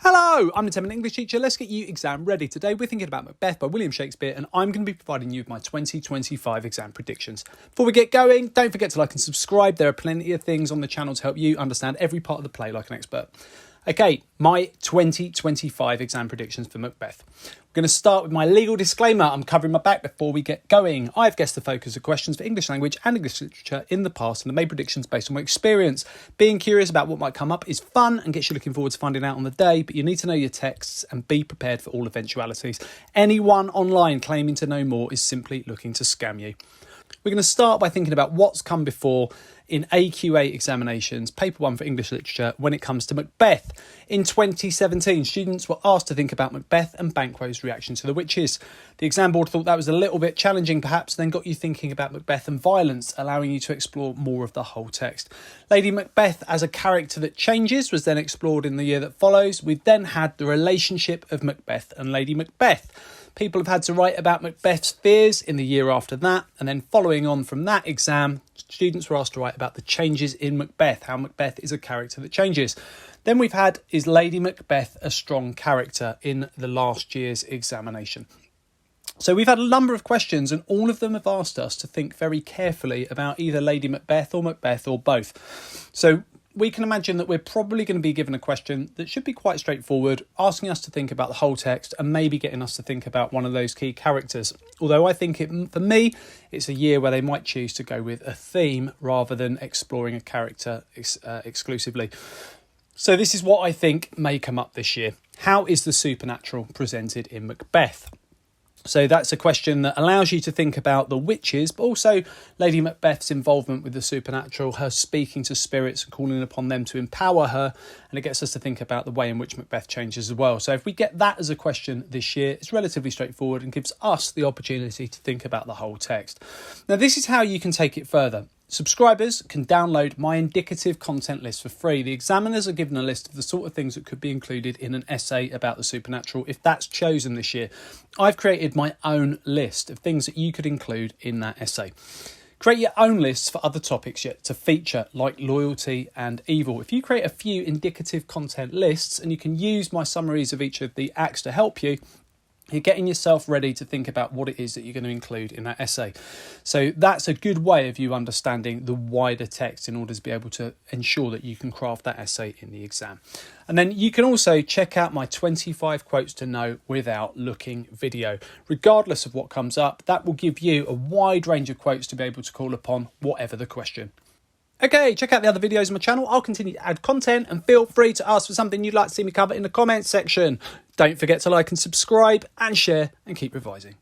Hello, I'm an English teacher. Let's get you exam ready. Today we're thinking about Macbeth by William Shakespeare and I'm going to be providing you with my 2025 exam predictions. Before we get going, don't forget to like and subscribe. There are plenty of things on the channel to help you understand every part of the play like an expert. Okay, my 2025 exam predictions for Macbeth. We're going to start with my legal disclaimer. I'm covering my back before we get going. I've guessed the focus of questions for English language and English literature in the past and have made predictions based on my experience. Being curious about what might come up is fun and gets you looking forward to finding out on the day, but you need to know your texts and be prepared for all eventualities. Anyone online claiming to know more is simply looking to scam you. We're going to start by thinking about what's come before in AQA examinations, paper 1 for English literature, when it comes to Macbeth. In 2017, students were asked to think about Macbeth and Banquo's reaction to the witches. The exam board thought that was a little bit challenging perhaps, then got you thinking about Macbeth and violence, allowing you to explore more of the whole text. Lady Macbeth as a character that changes was then explored in the year that follows. We then had the relationship of Macbeth and Lady Macbeth. People have had to write about Macbeth's fears in the year after that, and then following on from that exam, students were asked to write about the changes in Macbeth, how Macbeth is a character that changes. Then we've had, is Lady Macbeth a strong character in the last year's examination? So we've had a number of questions and all of them have asked us to think very carefully about either Lady Macbeth or both. So we can imagine that we're probably going to be given a question that should be quite straightforward, asking us to think about the whole text and maybe getting us to think about one of those key characters. Although I think for me, it's a year where they might choose to go with a theme rather than exploring a character exclusively. So this is what I think may come up this year. How is the supernatural presented in Macbeth? So that's a question that allows you to think about the witches, but also Lady Macbeth's involvement with the supernatural, her speaking to spirits and calling upon them to empower her. And it gets us to think about the way in which Macbeth changes as well. So if we get that as a question this year, it's relatively straightforward and gives us the opportunity to think about the whole text. Now, this is how you can take it further. Subscribers can download my indicative content list for free. The examiners are given a list of the sort of things that could be included in an essay about the supernatural if that's chosen this year. I've created my own list of things that you could include in that essay. Create your own lists for other topics yet to feature, like loyalty and evil. If you create a few indicative content lists and you can use my summaries of each of the acts to help you, you're getting yourself ready to think about what it is that you're going to include in that essay. So that's a good way of you understanding the wider text in order to be able to ensure that you can craft that essay in the exam. And then you can also check out my 25 quotes to know without looking video. Regardless of what comes up, that will give you a wide range of quotes to be able to call upon whatever the question. Okay, check out the other videos on my channel. I'll continue to add content and feel free to ask for something you'd like to see me cover in the comments section. Don't forget to like and subscribe and share and keep revising.